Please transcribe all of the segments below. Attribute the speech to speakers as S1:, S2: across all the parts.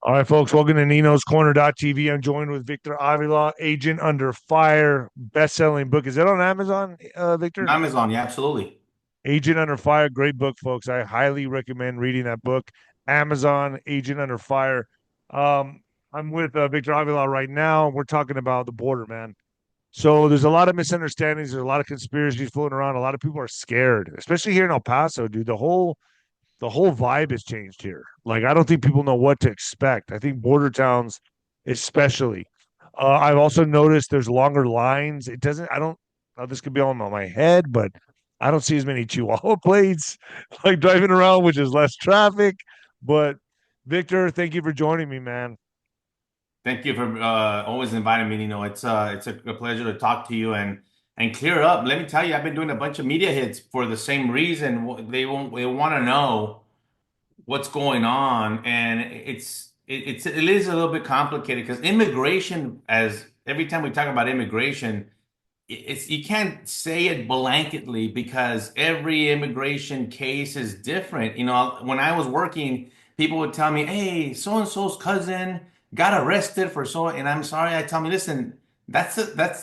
S1: All right, folks, welcome to Nino's Corner.tv. I'm joined with Victor Avila, Agent Under Fire, best-selling book. Is it on Amazon, Victor?
S2: Amazon, yeah, absolutely.
S1: Agent Under Fire, great book, folks. I highly recommend reading that book. Amazon, Agent Under Fire. Um, I'm with Victor Avila right now. We're talking about the border, man. So there's a lot of misunderstandings. There's a lot of conspiracies floating around. A lot of people are scared, especially here in El Paso, dude. The whole vibe has changed here. Like, I don't think people know what to expect. I think border towns, especially. I've also noticed there's longer lines. It doesn't. I don't. This could be all in my head, but I don't see as many Chihuahua plates like driving around, which is less traffic. But Victor, thank you for joining me, man.
S2: Thank you for always inviting me. It's a pleasure to talk to you and clear up. Let me tell you, I've been doing a bunch of media hits for the same reason. They want to know what's going on, and it is a little bit complicated because immigration, as every time we talk about immigration, it's you can't say it blanketly because every immigration case is different. You know, when I was working, people would tell me, "Hey, so and so's cousin got arrested for so," and I'm sorry, I tell me, listen, that's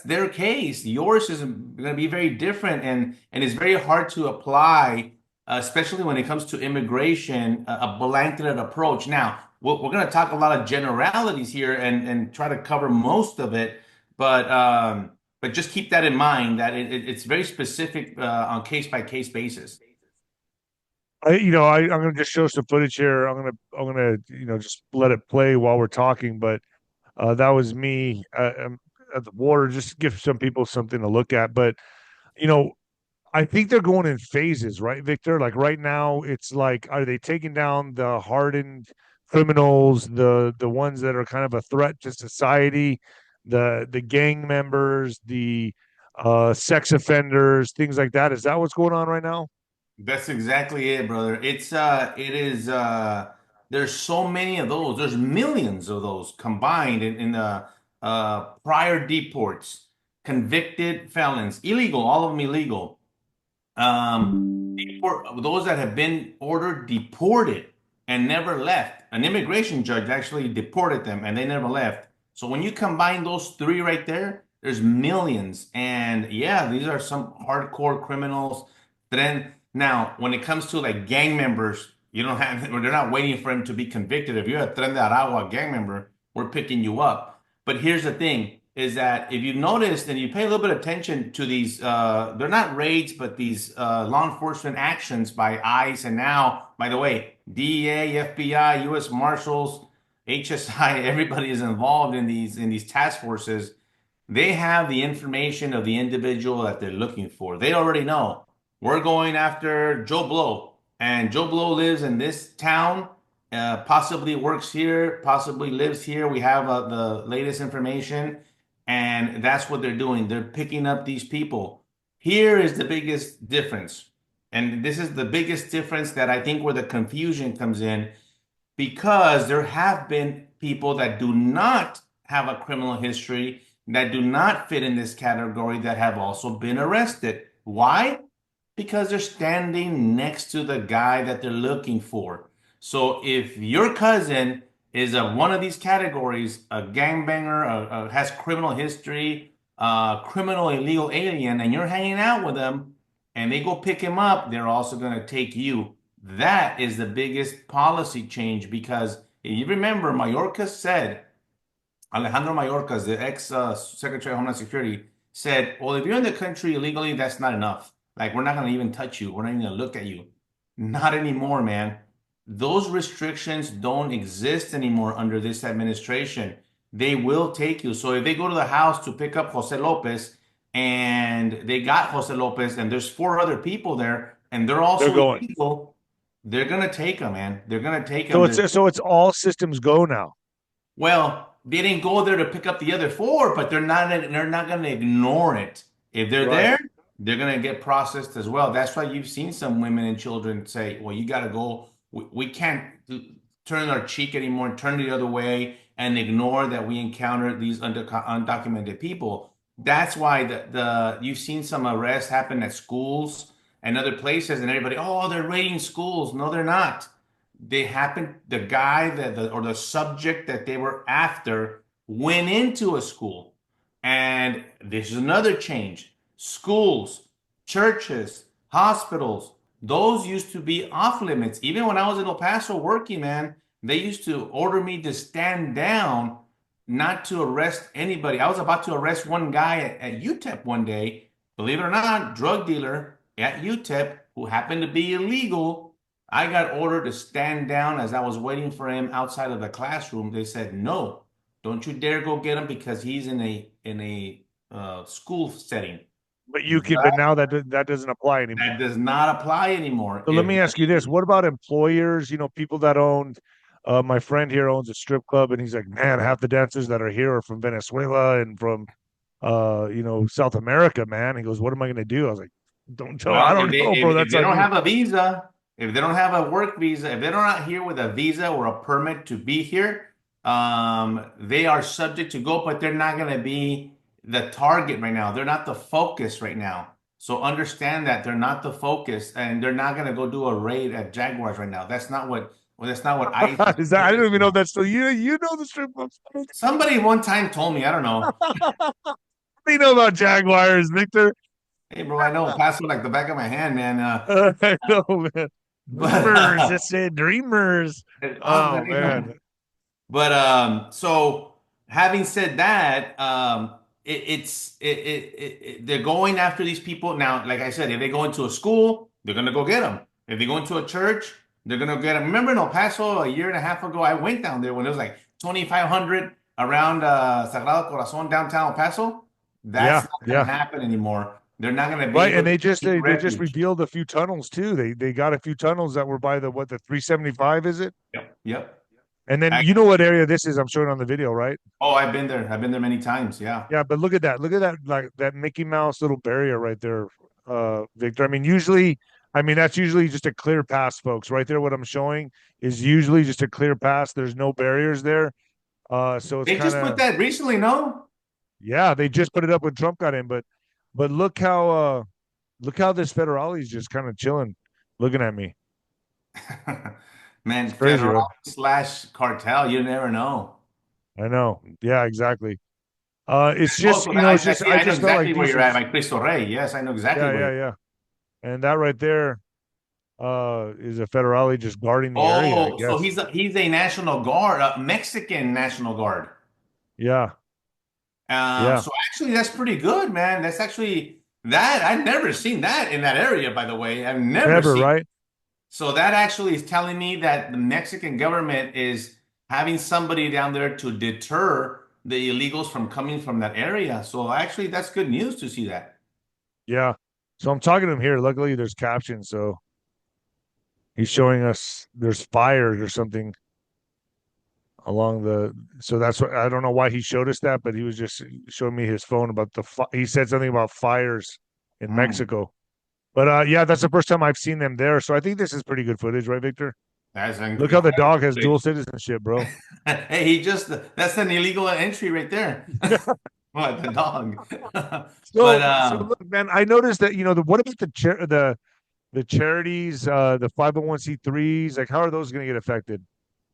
S2: their case. Yours is going to be very different, and it's very hard to apply, especially when it comes to immigration, a blanketed approach. Now, we're going to talk a lot of generalities here and try to cover most of it, but but just keep that in mind that it's very specific on case by case basis.
S1: I'm gonna just show some footage here. I'm gonna just let it play while we're talking. But that was me at the border, just to give some people something to look at. But you know, I think they're going in phases, right, Victor? Like right now, it's like, are they taking down the hardened criminals, the ones that are kind of a threat to society, the gang members, the sex offenders, things like that? Is that what's going on right now?
S2: That's exactly it, brother. It is there's so many of those. There's millions of those combined in the prior deports, convicted felons, illegal, all of them illegal. Those that have been ordered deported and never left. An immigration judge actually deported them and they never left. So when you combine those three right there, there's millions. And yeah, these are some hardcore criminals. Then now, when it comes to like gang members, you don't have, they're not waiting for him to be convicted. If you're a Tren de Aragua gang member, we're picking you up. But here's the thing is that if you noticed and you pay a little bit of attention to these, they're not raids, but these law enforcement actions by ICE and now, by the way, DEA, FBI, U.S. Marshals, HSI, everybody is involved in these task forces. They have the information of the individual that they're looking for. They already know we're going after Joe Blow, and Joe Blow lives in this town, possibly works here, possibly lives here. We have the latest information, and that's what they're doing. They're picking up these people. Here is the biggest difference, and this is the biggest difference that I think where the confusion comes in because there have been people that do not have a criminal history, that do not fit in this category, that have also been arrested. Why? Because they're standing next to the guy that they're looking for. So if your cousin is one of these categories, a gangbanger, has criminal history, criminal illegal alien, and you're hanging out with them, and they go pick him up, they're also going to take you. That is the biggest policy change because if you remember, Mayorkas said, Alejandro Mayorkas, the ex Secretary of Homeland Security, said, well, if you're in the country illegally, that's not enough. Like, we're not going to even touch you. We're not even going to look at you. Not anymore, man. Those restrictions don't exist anymore under this administration. They will take you. So if they go to the house to pick up Jose Lopez and they got Jose Lopez and there's four other people there and they're
S1: They're
S2: also
S1: going.
S2: illegal, they're going to take them, man. They're going to take
S1: So
S2: them.
S1: it's all systems go now.
S2: Well, they didn't go there to pick up the other four, but they're not going to ignore it. If they're
S1: Right.
S2: there, they're going to get processed as well. That's why you've seen some women and children say, "Well, you got to go. We can't turn our cheek anymore and turn the other way and ignore that we encounter these undocumented people." That's why the you've seen some arrests happen at schools and other places, and everybody, oh, they're raiding schools. No, they're not. the guy or the subject that they were after went into a school. And this is another change. Schools, churches, hospitals, those used to be off limits. Even when I was in El Paso working, man, they used to order me to stand down, not to arrest anybody. I was about to arrest one guy at UTEP one day, believe it or not, drug dealer at UTEP who happened to be illegal. I got ordered to stand down as I was waiting for him outside of the classroom. They said, "No, don't you dare go get him because he's in a school setting."
S1: But you can, but now that doesn't apply anymore.
S2: That does not apply anymore.
S1: So let me ask you this: what about employers? People that owned. My friend here owns a strip club, and he's like, man, half the dancers that are here are from Venezuela and from, South America, man. He goes, what am I going to do? I was like, don't tell. I
S2: Well,
S1: don't know, bro.
S2: if
S1: That's
S2: they
S1: on
S2: don't
S1: you.
S2: have a visa, if they don't have a work visa, if they're not here with a visa or a permit to be here, they are subject to go, but they're not going to be the target right now. They're not the focus right now. So understand that they're not the focus, and they're not going to go do a raid at Jaguars right now. That's not what ICE is
S1: Is that? I don't
S2: focused
S1: even know if
S2: on.
S1: that's still you. You know the strip club.
S2: Somebody one time told me, I don't know.
S1: What do you know about Jaguars, Victor?
S2: Hey, bro, I know Paso like the back of my hand, man.
S1: I know, man. Dreamers.
S2: But
S1: It said dreamers. Oh man.
S2: But so having said that, they're going after these people now. Like I said, if they go into a school, they're gonna go get them. If they go into a church, they're gonna get them. Remember in El Paso a year and a half ago, I went down there when it was like 2,500 around Sagrado Corazon downtown El Paso. That's
S1: Yeah,
S2: not gonna
S1: yeah.
S2: happen anymore. They're not gonna be
S1: Right,
S2: able
S1: and
S2: to seek
S1: they just
S2: refuge.
S1: revealed a few tunnels too. They got a few tunnels that were by the 375 is it?
S2: Yep, yep.
S1: And then you know what area this is? I'm showing on the video, right?
S2: Oh, I've been there. I've been there many times. Yeah.
S1: Yeah, but look at that. Look at that like that Mickey Mouse little barrier right there, Victor. I mean that's usually just a clear pass, folks. Right there, what I'm showing is usually just a clear pass. There's no barriers there. So it's
S2: They
S1: kind
S2: just put
S1: of
S2: that recently, no?
S1: yeah, they just put it up when Trump got in, but look how this federale is just kind of chilling, looking at me.
S2: Man,
S1: It's crazy,
S2: federal
S1: right?
S2: slash cartel, you never know.
S1: I know. Yeah, exactly. It's
S2: Oh,
S1: just,
S2: so
S1: it's
S2: I
S1: just
S2: see.
S1: I
S2: I know
S1: just felt like
S2: exactly where
S1: these
S2: you're
S1: are
S2: at,
S1: just
S2: my Cristo Rey. Yes, I know exactly
S1: yeah,
S2: where
S1: yeah,
S2: you're.
S1: yeah. And that right there is a federale just guarding the area, I
S2: Oh, so
S1: guess.
S2: he's a National Guard, a Mexican National Guard.
S1: Yeah, yeah.
S2: So actually, that's pretty good, man. That's actually that I've never seen that in that area. By the way, I've never
S1: Never,
S2: seen.
S1: right?
S2: So that actually is telling me that the Mexican government is having somebody down there to deter the illegals from coming from that area. So actually, that's good news to see that.
S1: Yeah. So I'm talking to him here. Luckily there's captions, so he's showing us there's fires or something along the so that's what I don't know why he showed us that, but he was just showing me his phone about he said something about fires in
S2: Mm,
S1: Mexico. But yeah, that's the first time I've seen them there. So I think this is pretty good footage, right, Victor?
S2: that's
S1: Look how the
S2: incredible
S1: dog has dual
S2: footage.
S1: citizenship, bro.
S2: Hey, that's an illegal entry right there. What, the dog? But
S1: So look, man, I noticed that what about the charities, the 501c3s? Like, how are those going to get affected?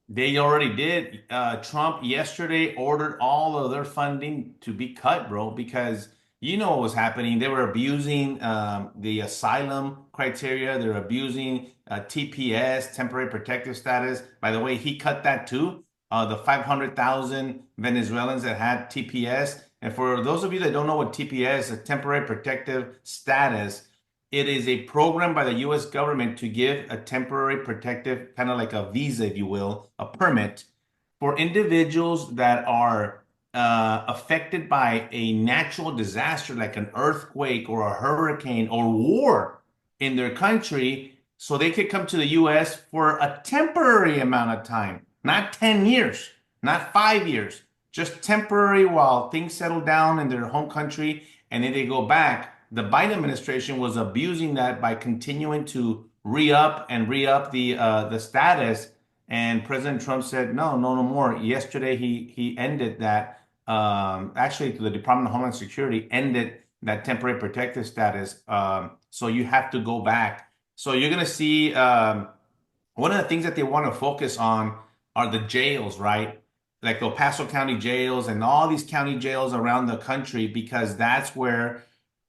S2: they already did. Trump yesterday ordered all of their funding to be cut, bro, because you know what was happening. They were abusing the asylum criteria. They're abusing TPS, temporary protective status. By the way, he cut that too. The 500,000 Venezuelans that had TPS. And for those of you that don't know what TPS, a temporary protective status, it is a program by the US government to give a temporary protective, kind of like a visa, if you will, a permit for individuals that are affected by a natural disaster like an earthquake or a hurricane or war in their country, so they could come to the US for a temporary amount of time, not 10 years, not 5 years, just temporary while things settle down in their home country and then they go back. The Biden administration was abusing that by continuing to re-up the status, and President Trump said no, no, no more. Yesterday, he ended that. Actually, the Department of Homeland Security ended that temporary protective status. So you have to go back. So you're gonna see one of the things that they want to focus on are the jails, right? Like the El Paso County jails and all these county jails around the country, because that's where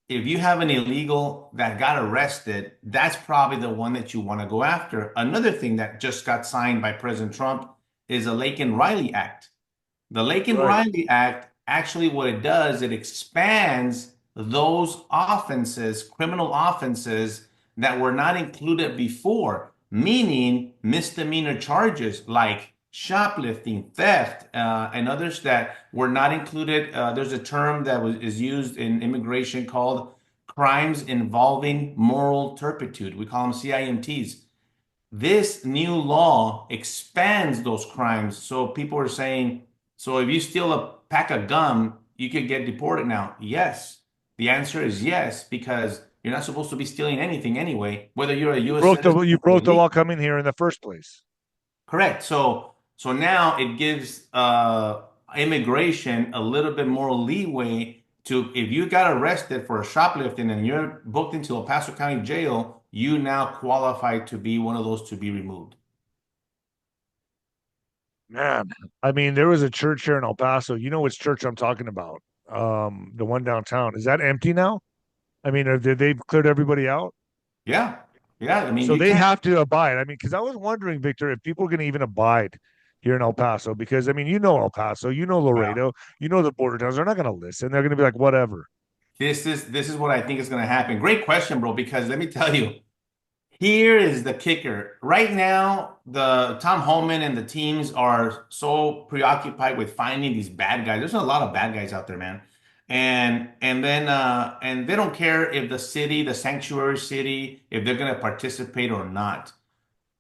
S2: if you have an illegal that got arrested, that's probably the one that you want to go after. Another thing that just got signed by President Trump is the Laken Riley Act. The Laken
S1: Right.
S2: Riley Act, actually what it does, it expands those offenses, criminal offenses that were not included before, meaning misdemeanor charges like shoplifting, theft, and others that were not included. There's a term that is used in immigration called crimes involving moral turpitude. We call them CIMTs. This new law expands those crimes. So people are saying, so if you steal a pack of gum, you could get deported now. Yes. The answer is yes, because you're not supposed to be stealing anything anyway, whether you're a US citizen
S1: You
S2: or
S1: broke the law
S2: illegal.
S1: coming here in the first place.
S2: Correct. So now it gives immigration a little bit more leeway to, if you got arrested for shoplifting and you're booked into El Paso County Jail, you now qualify to be one of those to be removed.
S1: Man, I mean, there was a church here in El Paso. You know which church I'm talking about? The one downtown. Is that empty now? I mean, did they cleared everybody out?
S2: Yeah. Yeah. I mean,
S1: So
S2: you
S1: they
S2: can't.
S1: have to abide. I mean, because I was wondering, Victor, if people are going to even abide here in El Paso, because I mean, you know El Paso, you know
S2: Wow.
S1: Laredo, you know the border towns. They're not going to listen. They're going to be like, whatever.
S2: This is what I think is going to happen. Great question, bro, because let me tell you, here is the kicker. Right now, the Tom Holman and the teams are so preoccupied with finding these bad guys. There's a lot of bad guys out there, man. And they don't care if the city, the sanctuary city, if they're going to participate or not.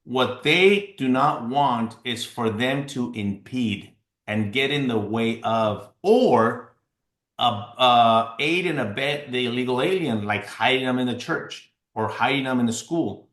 S2: What they do not want is for them to impede and get in the way of, or aid and abet the illegal alien, like hiding them in the church or hiding them in the school.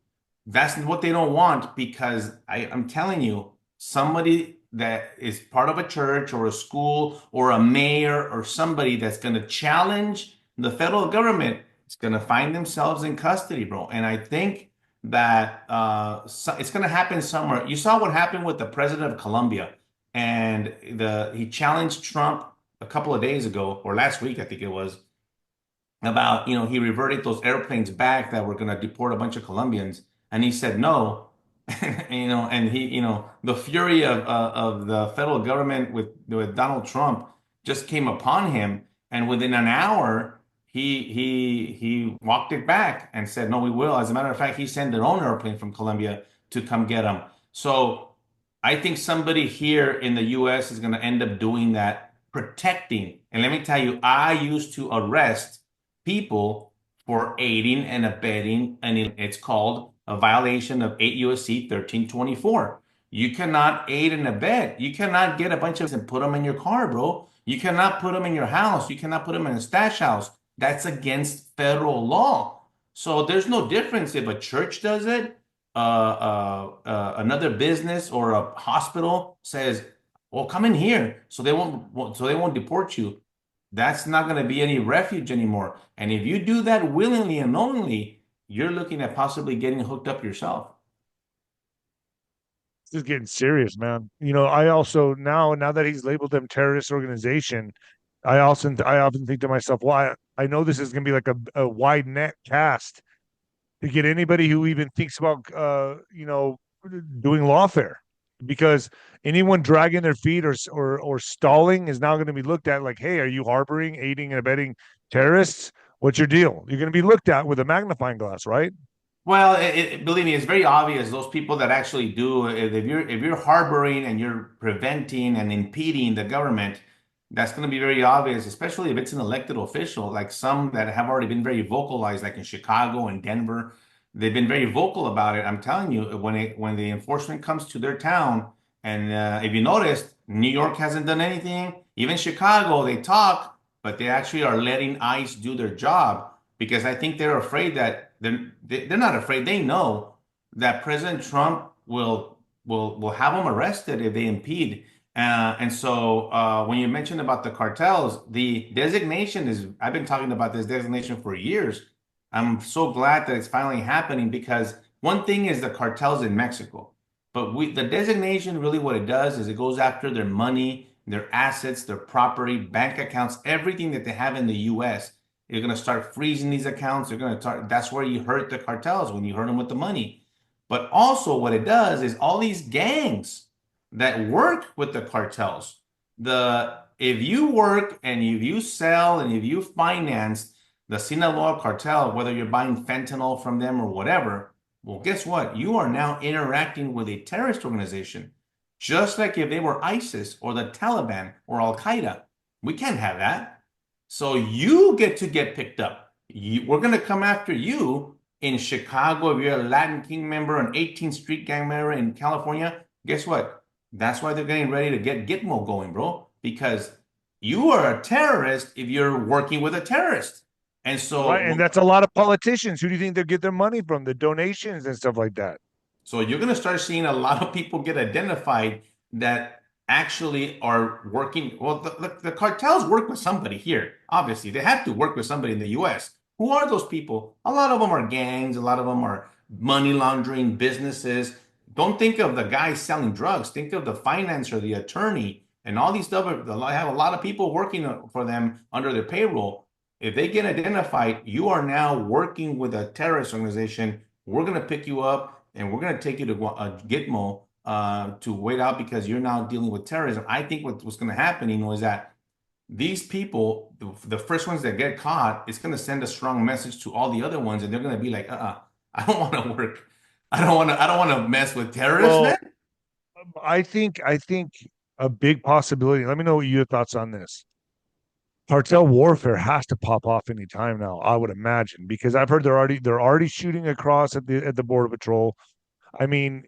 S2: That's what they don't want, because I'm telling you, somebody that is part of a church or a school or a mayor or somebody that's going to challenge the federal government is going to find themselves in custody, bro. And I think that it's going to happen somewhere. You saw what happened with the president of Colombia, and he challenged Trump a couple of days ago, or last week, I think it was, about, he reverted those airplanes back that were going to deport a bunch of Colombians. And he said no. And the fury of the federal government with Donald Trump just came upon him. And within an hour, he walked it back and said, no, we will. As a matter of fact, he sent their own airplane from Colombia to come get him. So I think somebody here in the US is going to end up doing that, protecting. And let me tell you, I used to arrest people for aiding and abetting, and it's called a violation of 8 USC 1324. You cannot aid and abet. You cannot get a bunch of and put them in your car, bro. You cannot put them in your house. You cannot put them in a stash house. That's against federal law. So there's no difference if a church does it, another business or a hospital says, "Well, come in here," so they won't deport you. That's not going to be any refuge anymore. And if you do that willingly and knowingly, you're looking at possibly getting hooked up yourself.
S1: This is getting serious, man. You know, I also now that he's labeled them terrorist organization, I often think to myself, well, I know this is going to be like a wide net cast to get anybody who even thinks about doing lawfare, because anyone dragging their feet or stalling is now going to be looked at like, hey, are you harboring, aiding and abetting terrorists? What's your deal? You're going to be looked at with a magnifying glass, right?
S2: Well, believe me, it's very obvious. Those people that actually do, if you're harboring and you're preventing and impeding the government, that's going to be very obvious, especially if it's an elected official, like some that have already been very vocalized, like in Chicago and Denver. They've been very vocal about it. I'm telling you, when the enforcement comes to their town, and if you noticed, New York hasn't done anything. Even Chicago, they talk, but they actually are letting ICE do their job, because I think they're afraid that they're not afraid. They know that President Trump will have them arrested if they impede. And so when you mentioned about the cartels, the designation is, I've been talking about this designation for years. I'm so glad that it's finally happening, because one thing is the cartels in Mexico. But the designation really what it does is it goes after their money, their assets, their property, bank accounts, everything that they have in the US. You're going to start freezing these accounts. You're going to start, that's where you hurt the cartels when you hurt them with the money. But also what it does is all these gangs that work with the cartels, if you work and if you sell and if you finance the Sinaloa cartel, whether you're buying fentanyl from them or whatever, well, guess what? You are now interacting with a terrorist organization, just like if they were ISIS or the Taliban or Al Qaeda. We can't have that. So you get picked up. We're going to come after you in Chicago. If you're a Latin King member, an 18th Street gang member in California, guess what? That's why they're getting ready to get Gitmo going, bro, because you are a terrorist if you're working with a terrorist. And
S1: Right.
S2: so,
S1: And that's a lot of politicians. Who do you think they get their money from? The donations and stuff like that.
S2: so you're going to start seeing a lot of people get identified that actually are working. Well, the cartels work with somebody here. Obviously, they have to work with somebody in the US. Who are those people? A lot of them are gangs. A lot of them are money laundering businesses. Don't think of the guy selling drugs. Think of the financer, the attorney, and all these stuff. I have a lot of people working for them under their payroll. If they get identified, you are now working with a terrorist organization. We're going to pick you up and we're going to take you to Gitmo to wait out because you're now dealing with terrorism. I think what's going to happen, is that these people, the first ones that get caught, it's going to send a strong message to all the other ones, and they're going to be like, I don't want to work. I don't want to mess with terrorists,
S1: Well,
S2: man.
S1: I think a big possibility. Let me know what your thoughts on this. Cartel warfare has to pop off any time now, I would imagine, because I've heard they're already shooting across at the border patrol. I mean,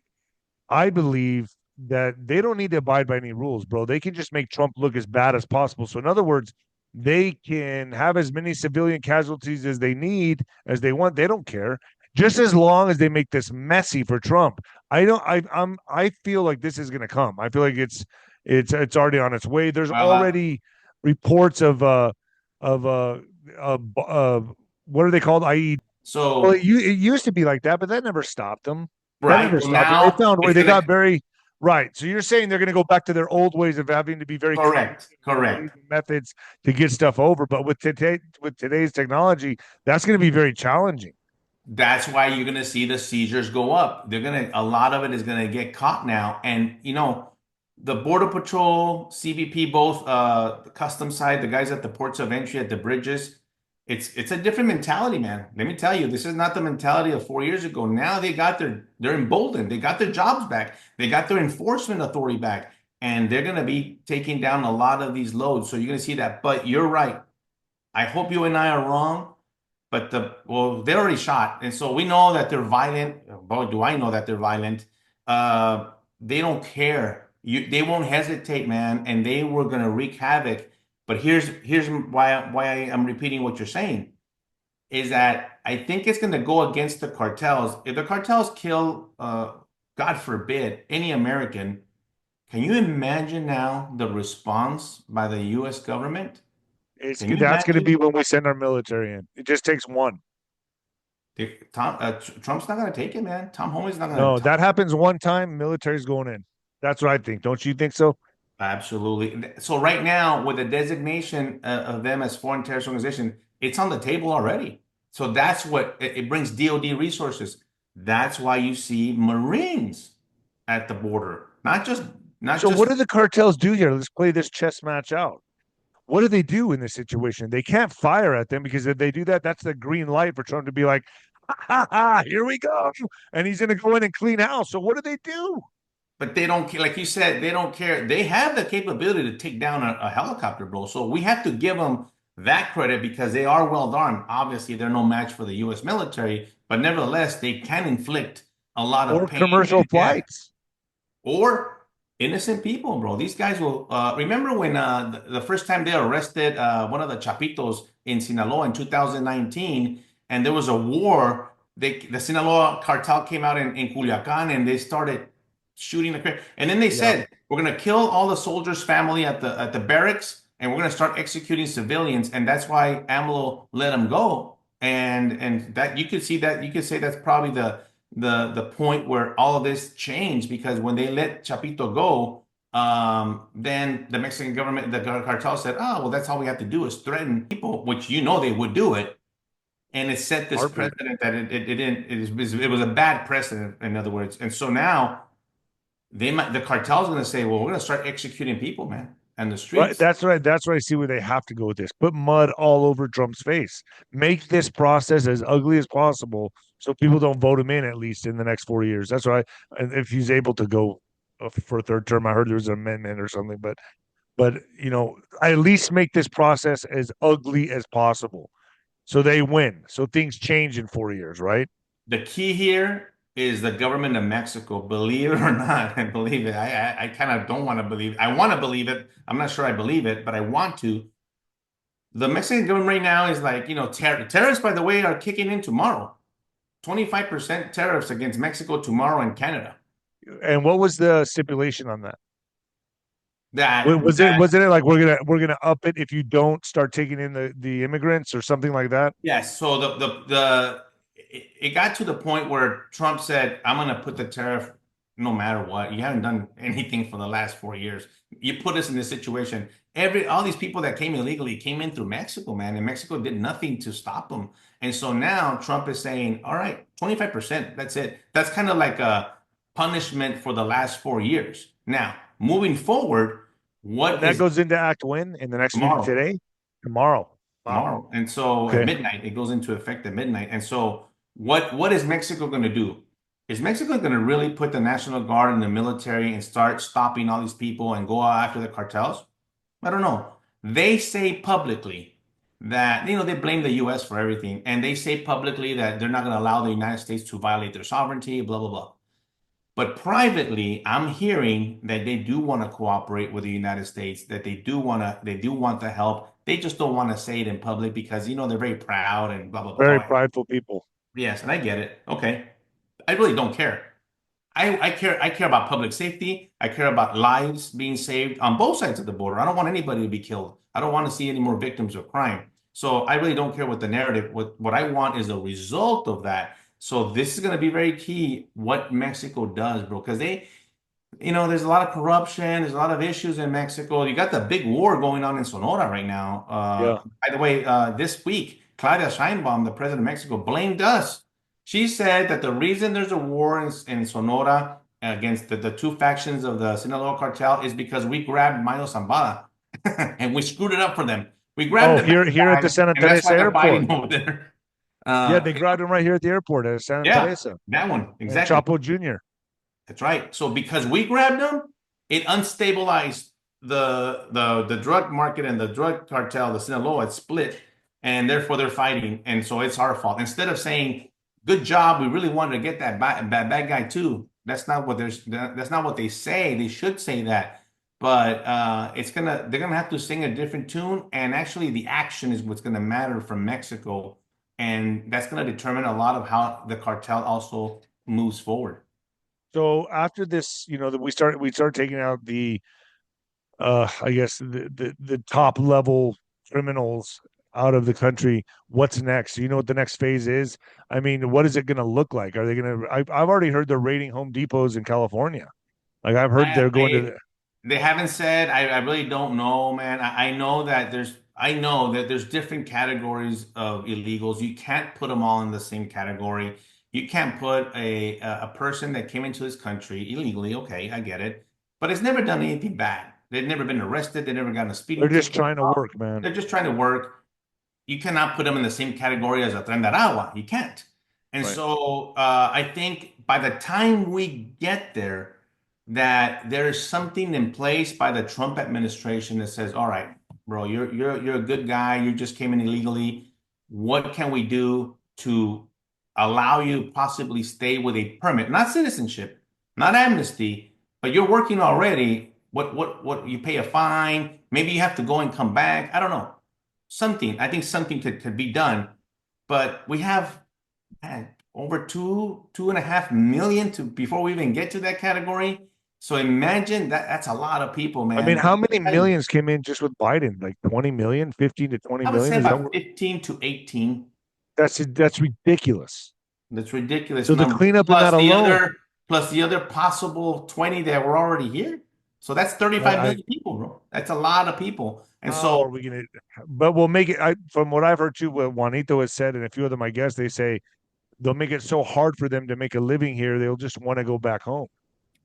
S1: I believe that they don't need to abide by any rules, bro. They can just make Trump look as bad as possible. So, in other words, they can have as many civilian casualties as they need, as they want. They don't care, just as long as they make this messy for Trump. I don't. I feel like this is going to come. I feel like it's already on its way. There's
S2: Well,
S1: already reports of what are they called? I.e., well,
S2: so
S1: it used to be like that, but that never stopped them. That
S2: right.
S1: never
S2: Well,
S1: stopped them. They
S2: now
S1: found where
S2: it's
S1: they
S2: gonna
S1: got very right. So you're saying they're going to go back to their old ways of having to be very creative ways
S2: correct.
S1: and methods to get stuff over. But with today's technology, that's going to be very challenging.
S2: That's why you're gonna see the seizures go up. A lot of it is gonna get caught now. And the Border Patrol, CBP, both the customs side, the guys at the ports of entry at the bridges, it's a different mentality, man. Let me tell you, this is not the mentality of 4 years ago. Now they're emboldened, they got their jobs back, they got their enforcement authority back, and they're gonna be taking down a lot of these loads. So you're gonna see that. But you're right. I hope you and I are wrong. But they already shot, and so we know that they're violent. Boy, do I know that they're violent. They don't care. They won't hesitate, man, and they were gonna wreak havoc. But here's why I am repeating what you're saying is that I think it's gonna go against the cartels. If the cartels kill, God forbid, any American, can you imagine now the response by the U.S. government? Can you
S1: That's going to
S2: imagine?
S1: be when we send our military in. It just takes one.
S2: Trump's not gonna take it, man. Tom Homan's not gonna.
S1: No, that happens one time. Military's going in. That's what I think. Don't you think so?
S2: Absolutely. So right now, with the designation of them as foreign terrorist organization, it's on the table already. So that's what it brings DoD resources. That's why you see Marines at the border, not
S1: So what
S2: just.
S1: do the cartels do here? Let's play this chess match out. What do they do in this situation? They can't fire at them because if they do that, that's the green light for Trump to be like, ha, ha, here we go. And he's going to go in and clean house. So what do they do?
S2: But they don't care. Like you said, they don't care. They have the capability to take down a helicopter, bro. So we have to give them that credit because they are well armed. Obviously, they're no match for the U.S. military, but nevertheless, they can inflict a lot of
S1: Or
S2: pain
S1: commercial
S2: and death.
S1: flights.
S2: Or innocent people, bro. These guys will remember when the first time they arrested one of the Chapitos in Sinaloa in 2019, and there was a war. The Sinaloa cartel came out in Culiacan and they started shooting and then they
S1: Yeah.
S2: said, we're gonna kill all the soldiers' family at the barracks, and we're gonna start executing civilians, and that's why AMLO let them go. And that you could say that's probably the point where all of this changed because when they let Chapito go, then the Mexican government, the cartel said, "Oh, well, that's all we have to do is threaten people," which they would do it, and it set this
S1: Heartbeat.
S2: precedent that it didn't. It was a bad precedent, in other words, and so now the cartel's going to say, "Well, we're going to start executing people, man, and the
S1: Right.
S2: streets."
S1: That's what I see where they have to go with this. Put mud all over Trump's face. Make this process as ugly as possible so people don't vote him in at least in the next 4 years. That's why if he's able to go for a third term, I heard there was an amendment or something, but I at least make this process as ugly as possible so they win. So things change in 4 years, right?
S2: The key here is the government of Mexico. Believe it or not, I believe it. I kind of don't want to believe it. I want to believe it. I'm not sure I believe it, but I want to. The Mexican government right now is like, tariffs, by the way, are kicking in tomorrow. 25% tariffs against Mexico tomorrow and Canada.
S1: And what was the stipulation on that?
S2: That
S1: Wasn't it like we're gonna up it if you don't start taking in the immigrants or something like that?
S2: Yes. So it got to the point where Trump said, "I'm going to put the tariff no matter what. You haven't done anything for the last 4 years. You put us in this situation. All these people that came illegally came in through Mexico, man, and Mexico did nothing to stop them. And so now Trump is saying, all right, 25%. That's it. That's kind of like a punishment for the last 4 years. Now, moving forward,
S1: And
S2: what
S1: that
S2: is
S1: goes into Act when in the next meeting
S2: tomorrow?
S1: today? Tomorrow. Wow.
S2: Tomorrow. And so at
S1: Okay.
S2: midnight, it goes into effect at midnight. And so what is Mexico going to do? Is Mexico going to really put the National Guard in the military and start stopping all these people and go after the cartels? I don't know. They say publicly that, they blame the US for everything. And they say publicly that they're not going to allow the United States to violate their sovereignty, blah, blah, blah. But privately, I'm hearing that they do want to cooperate with the United States, that they do want the help. They just don't want to say it in public because they're very proud and blah blah blah.
S1: Very prideful people.
S2: Yes, and I get it. Okay. I really don't care. I care about public safety. I care about lives being saved on both sides of the border. I don't want anybody to be killed. I don't want to see any more victims of crime. So I really don't care what the narrative. What I want is a result of that. So this is going to be very key what Mexico does, bro, because there's a lot of corruption, there's a lot of issues in Mexico. You got the big war going on in Sonora right now.
S1: Yeah.
S2: By the way, this week, 𝗬𝗂cie𝗰𝗶𝗹, the president of Mexico, blamed us. She said that the reason there's a war in Sonora against the two factions of the Sinaloa cartel is because we grabbed 𝗬𝗪𝗓 and we screwed it up for them. We grabbed
S1: Oh,
S2: the bad
S1: here at the
S2: guy,
S1: Santa
S2: and that's
S1: Teresa
S2: why they're
S1: airport.
S2: fighting over there.
S1: Yeah, they grabbed him right here at the airport at Santa
S2: Yeah,
S1: Teresa.
S2: that one,
S1: And
S2: exactly.
S1: Chapo Jr.
S2: That's right. So because we grabbed them, it unstabilized the drug market and the drug cartel, the Sinaloa, it split, and therefore they're fighting. And so it's our fault. Instead of saying, "Good job, we really wanted to get that bad guy too." That's not what they say. They should say that. But they're gonna have to sing a different tune. And actually the action is what's gonna matter from Mexico. And that's gonna determine a lot of how the cartel also moves forward.
S1: So after this, that we start taking out the I guess the top level criminals out of the country. What's next? Do you know what the next phase is? I mean, what is it going to look like? Are they going to? I've already heard they're raiding Home Depots in California. Like I've heard they're going to.
S2: They haven't said. I really don't know, man. I know that there's different categories of illegals. You can't put them all in the same category. You can't put a person that came into this country illegally. Okay, I get it, but it's never done anything bad. They've never been arrested. They've never gotten a
S1: They're
S2: speeding
S1: just
S2: ticket.
S1: trying to work, man.
S2: They're just trying to work. You cannot put them in the same category as a tren de Aragua. You can't. And
S1: Right.
S2: so I think by the time we get there, that there's something in place by the Trump administration that says, "All right, bro, you're a good guy. You just came in illegally. What can we do to allow you to possibly stay with a permit, not citizenship, not amnesty, but you're working already. What you pay a fine? Maybe you have to go and come back. I don't know. Something. I think something could be done, but we have over 2.5 million to before we even get to that category. So imagine that's a lot of people,
S1: I mean,
S2: man.
S1: how many millions came in just with Biden? Like 20 million, 15 to 20
S2: I would
S1: million?
S2: say
S1: Is that
S2: about 15 to 18.
S1: that's ridiculous.
S2: That's ridiculous
S1: So the
S2: number.
S1: cleanup in that alone,
S2: Plus the other possible 20 that were already here. So that's 35
S1: I
S2: million people, bro. That's a lot of people. And
S1: how are
S2: so
S1: we gonna? But we'll make it. From what I've heard too, what Juanito has said, and a few of my guests, they say they'll make it so hard for them to make a living here, they'll just want to go back home.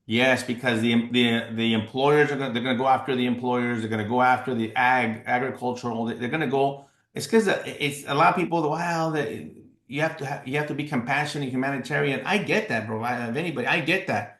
S2: yes, because the employers are gonna they're gonna go after the employers. They're gonna go after the agricultural. They're gonna go. It's because it's a lot of people. Wow, that you have to be compassionate, humanitarian. I get that, bro. Of anybody, I get that.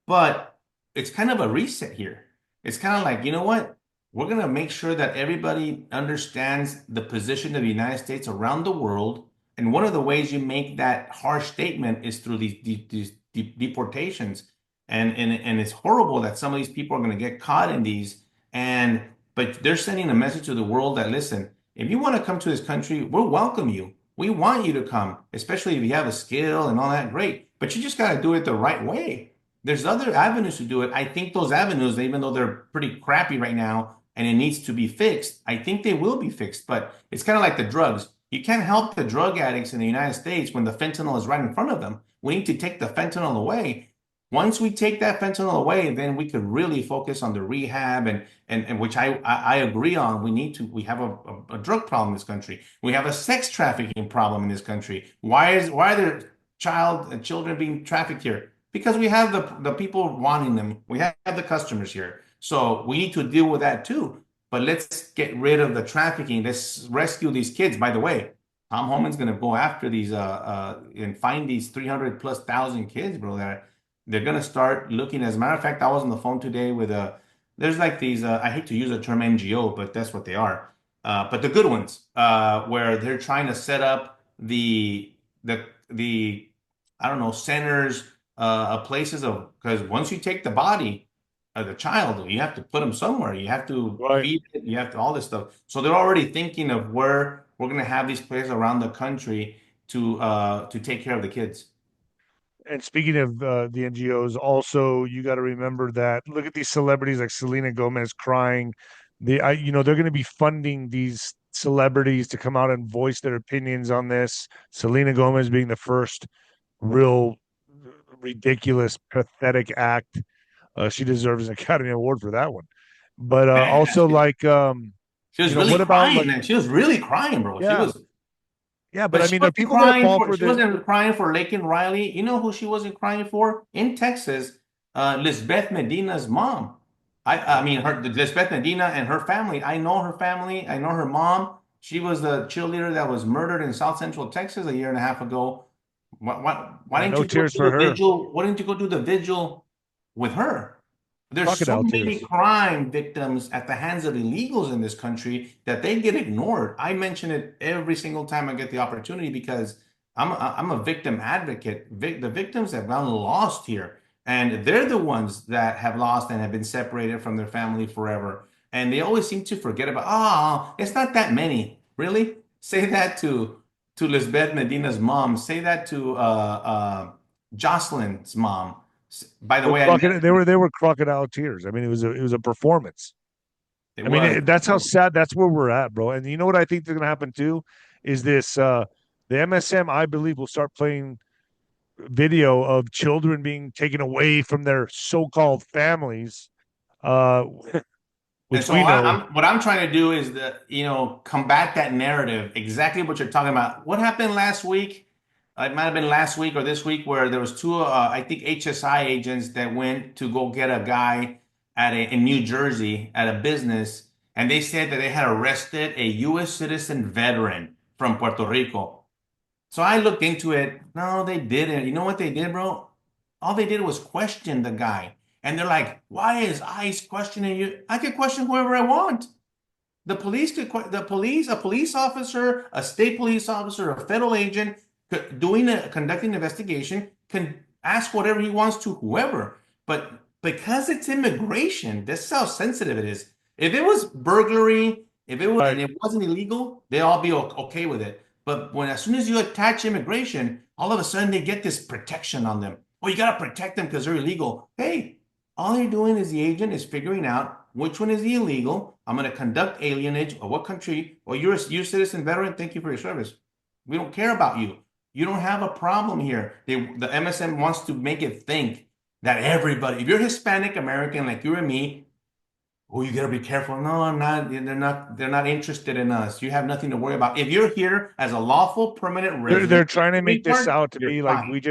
S2: But it's kind of a reset here. It's kind of like, you know what? We're gonna make sure that everybody understands the position of the United States around the world. And one of the ways you make that harsh statement is through these deportations and it's horrible that some of these people are going to get caught in these and but they're sending a message to the world that listen, if you want to come to this country, we'll welcome you. We want you to come, especially if you have a skill and all that, great, but you just got to do it the right way. There's other avenues to do it. I think those avenues, even though they're pretty crappy right now and it needs to be fixed, I think they will be fixed. But it's kind of like the drugs. You can't help the drug addicts in the United States when the fentanyl is right in front of them. We need to take the fentanyl away. Once we take that fentanyl away, then we could really focus on the rehab and which I agree on. We have a drug problem in this country. We have a sex trafficking problem in this country. Why are there children being trafficked here? Because we have the people wanting them. We have the customers here. So we need to deal with that too. But let's get rid of the trafficking. Let's rescue these kids. By the way, Tom Homan's going to go after these and find these 300 plus thousand kids, bro, that they're going to start looking. As a matter of fact, I was on the phone today with there's like these, I hate to use the term NGO, but that's what they are. But the good ones, where they're trying to set up the I don't know, centers, places of, because once you take the body of the child, you have to put them somewhere. You have to
S1: Right.
S2: feed it. You have to all this stuff. So they're already thinking of where we're going to have these places around the country to take care of the kids.
S1: And speaking of the NGOs, also you got to remember that look at these celebrities like Selena Gomez crying. They're going to be funding these celebrities to come out and voice their opinions on this. Selena Gomez being the first real ridiculous, pathetic act. She deserves an Academy Award for that one. But also like,
S2: She was really
S1: what about
S2: crying,
S1: like,
S2: man. She was really crying, bro. She
S1: yeah,
S2: was,
S1: yeah. But
S2: but
S1: I
S2: she
S1: mean, are
S2: wasn't
S1: people going to
S2: crying
S1: fall
S2: for.
S1: for
S2: She
S1: the?
S2: wasn't crying for Laken Riley. You know who she wasn't crying for in Texas? Lisbeth Medina's mom. I mean, her Lisbeth Medina and her family. I know her family. I know her mom. She was the cheerleader that was murdered in South Central Texas a year and a half ago. Why didn't
S1: No
S2: you go
S1: tears
S2: do
S1: for
S2: the
S1: her.
S2: vigil? Why didn't you go do the vigil with her? There's so
S1: Crocodile
S2: many
S1: tears.
S2: crime victims at the hands of illegals in this country that they get ignored. I mention it every single time I get the opportunity because I'm a victim advocate. The victims have gone lost here, and they're the ones that have lost and have been separated from their family forever. And they always seem to forget about, oh, it's not that many. Really? Say that to Lisbeth Medina's mom. Say that to Jocelyn's mom. By the way, I met
S1: They were crocodile tears. I mean, it was a performance.
S2: it
S1: I mean,
S2: was.
S1: that's how sad. That's where we're at, bro. And you know what I think is going to happen too is this: the MSM, I believe, will start playing video of children being taken away from their so-called families, uh,
S2: And
S1: which
S2: so
S1: we know.
S2: what I'm trying to do is combat that narrative. Exactly what you're talking about. What happened last week? It might have been last week or this week where there was two, I think HSI agents that went to go get a guy in New Jersey at a business, and they said that they had arrested a U.S. citizen veteran from Puerto Rico. So I looked into it. No, they didn't. You know what they did, bro? All they did was question the guy. And they're like, why is ICE questioning you? I can question whoever I want. A police officer, a state police officer, a federal agent conducting an investigation can ask whatever he wants to whoever. But because it's immigration, this is how sensitive it is. If it was burglary, if it was and
S1: Right.
S2: it wasn't illegal, they'd all be okay with it. But as soon as you attach immigration, all of a sudden they get this protection on them. Oh, you got to protect them because they're illegal. Hey, all you're doing is the agent is figuring out which one is the illegal. I'm going to conduct alienage or what country, or you're a U.S. citizen veteran. Thank you for your service. We don't care about you. You don't have a problem here. The MSM wants to make it think that everybody, if you're Hispanic American like you and me, oh, you gotta be careful. No, I'm not. They're not interested in us. You have nothing to worry about. If you're here as a lawful permanent
S1: They're
S2: resident,
S1: trying to make
S2: green
S1: this
S2: card,
S1: out to
S2: you're
S1: be
S2: fine.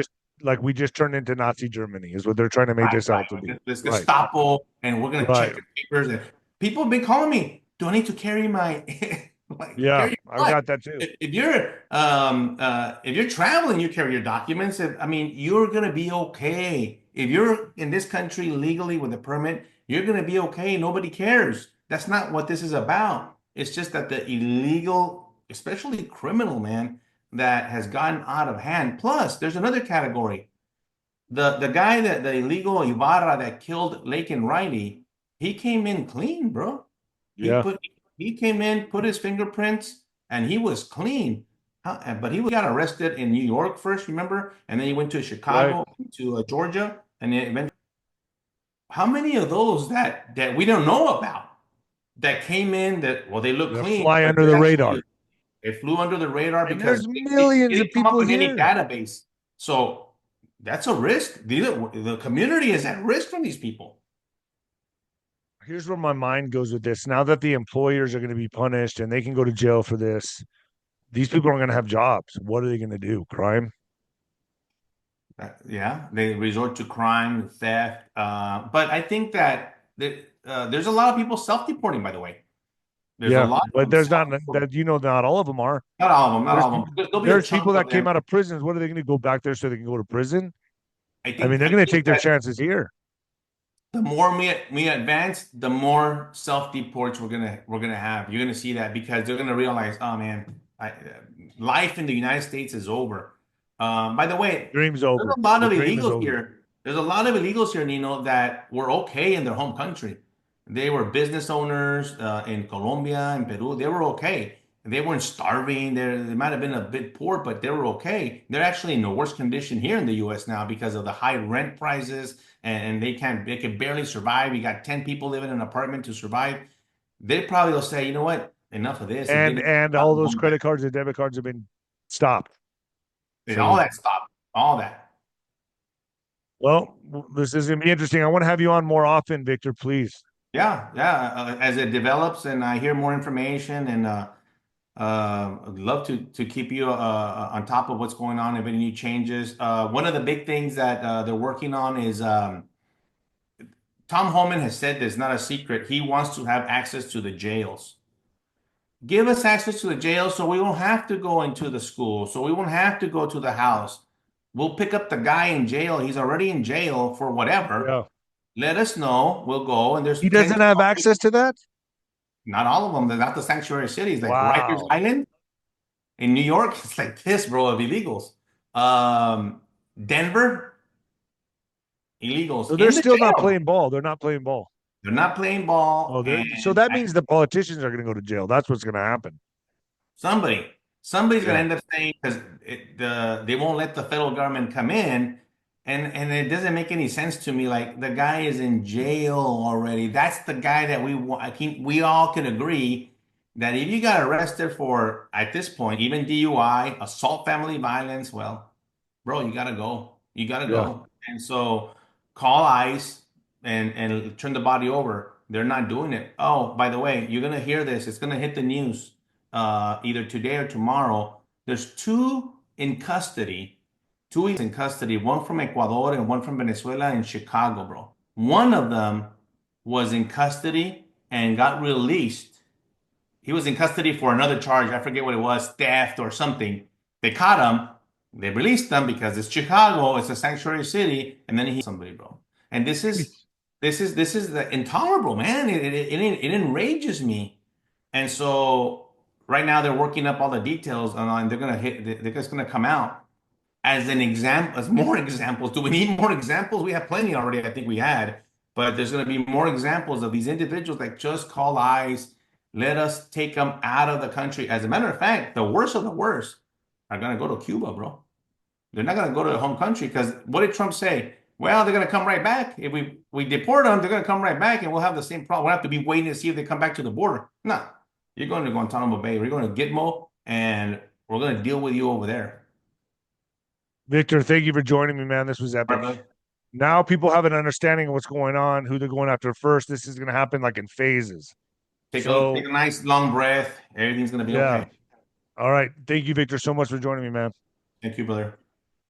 S1: like we just turned into Nazi Germany is what they're trying to make
S2: Right,
S1: this
S2: right.
S1: out to be.
S2: This
S1: Right.
S2: Gestapo, and we're gonna
S1: Right.
S2: check your papers. And people have been calling me. Do I need to carry my like
S1: Yeah,
S2: carry
S1: I've
S2: what?
S1: got that too.
S2: If you're traveling, you carry your documents. I mean, you're gonna be okay. If you're in this country legally with a permit, you're gonna be okay. Nobody cares. That's not what this is about. It's just that the illegal, especially criminal man, that has gotten out of hand. Plus, there's another category. The guy that the illegal Ibarra that killed Lake and Riley, he came in clean, bro. He
S1: Yeah.
S2: put he came in, put his fingerprints, and he was clean. But he got arrested in New York first, remember? And then he went to
S1: Right.
S2: Chicago, to Georgia, and then eventually. How many of those that we don't know about that came in that, well, they look
S1: Yeah.
S2: clean,
S1: Fly
S2: but
S1: under the radar.
S2: they flew under the radar
S1: And
S2: because
S1: there's
S2: it
S1: millions of
S2: didn't come up
S1: people
S2: in any
S1: here.
S2: database. So that's a risk. The community is at risk from these people.
S1: Here's where my mind goes with this. Now that the employers are going to be punished and they can go to jail for this, these people aren't going to have jobs. What are they going to do? Crime?
S2: Yeah, they resort to crime, theft. But I think that there's a lot of people self-deporting, by the way. There's a
S1: Yeah,
S2: lot of
S1: but
S2: them
S1: there's not
S2: self-deporting.
S1: that not all of them are.
S2: Not all of them, not
S1: There's
S2: all of them. There'll be a
S1: there's
S2: chunk
S1: people
S2: of
S1: that came
S2: them.
S1: out of prisons. What are they going to go back there so they can go to prison?
S2: I
S1: I mean,
S2: think
S1: they're
S2: I
S1: going to
S2: think
S1: take their
S2: that
S1: chances here.
S2: the more we advance, the more self-deports we're gonna have. You're gonna see that because they're gonna realize, oh man, life in the United States is over. By the way,
S1: Dream's
S2: there's
S1: over.
S2: a lot
S1: The
S2: of
S1: dream is
S2: illegals
S1: over.
S2: here. There's a lot of illegals here, Nino, that were okay in their home country. They were business owners in Colombia and Peru. They were okay. They weren't starving. They might have been a bit poor, but they were okay. They're actually in the worst condition here in the U.S. now because of the high rent prices, and they can barely survive. You got 10 people living in an apartment to survive. They probably will say, you know what, enough of this, and give me
S1: And all those credit cards and debit cards have been stopped.
S2: and all
S1: So,
S2: that stuff, all that.
S1: well, this is going to be interesting. I want to have you on more often, Victor, please.
S2: Yeah, yeah. As it develops and I hear more information, and I'd love to keep you on top of what's going on, if any new changes. One of the big things that they're working on is Tom Homan has said this, not a secret. He wants to have access to the jails. Give us access to the jail so we won't have to go into the school, so we won't have to go to the house. We'll pick up the guy in jail. He's already in jail for whatever.
S1: Yeah.
S2: Let us know. We'll go. And there's
S1: He
S2: 10
S1: doesn't have access to that?
S2: not all of them. They're not the sanctuary cities like Rikers
S1: Wow.
S2: Island in New York. It's like this, bro, of illegals. Denver, illegals
S1: So they're
S2: in the
S1: still not
S2: jail.
S1: playing ball. They're not playing ball.
S2: They're not playing
S1: Oh,
S2: ball,
S1: so
S2: and
S1: that means the politicians are going to go to jail. That's what's going to happen.
S2: somebody's gonna
S1: Yeah.
S2: end up saying because they won't let the federal government come in, and it doesn't make any sense to me. Like the guy is in jail already. That's the guy that we want. I think we all can agree that if you got arrested for at this point even DUI, assault, family violence, well, bro, you gotta go. You gotta
S1: Yeah.
S2: go. And so call ICE and turn the body over. They're not doing it. Oh, by the way, you're gonna hear this. It's gonna hit the news either today or tomorrow. There's two in custody, one from Ecuador and one from Venezuela in Chicago, bro. One of them was in custody and got released. He was in custody for another charge. I forget what it was, theft or something. They caught him. They released him because it's Chicago. It's a sanctuary city, and then he somebody, bro. And this is the intolerable, man. It enrages me. And so right now they're working up all the details, and they're gonna hit. They're just gonna come out as an example, as more examples. Do we need more examples? We have plenty already. I think we had, but there's gonna be more examples of these individuals that just call eyes. Let us take them out of the country. As a matter of fact, the worst of the worst are gonna go to Cuba, bro. They're not gonna go to their home country because what did Trump say? Well, they're gonna come right back. If we deport them, they're gonna come right back, and we'll have the same problem. We'll have to be waiting to see if they come back to the border. No, you're going to Guantanamo Bay. We're going to Gitmo, and we're going to deal with you over there.
S1: Victor, thank you for joining me, man. This was
S2: All right,
S1: epic.
S2: brother.
S1: Now people have an understanding of what's going on, who they're going after first. This is going to happen like in phases.
S2: Take
S1: So,
S2: a nice long breath. Everything's gonna be
S1: yeah.
S2: okay.
S1: All right. Thank you, Victor, so much for joining me, man.
S2: Thank you, brother.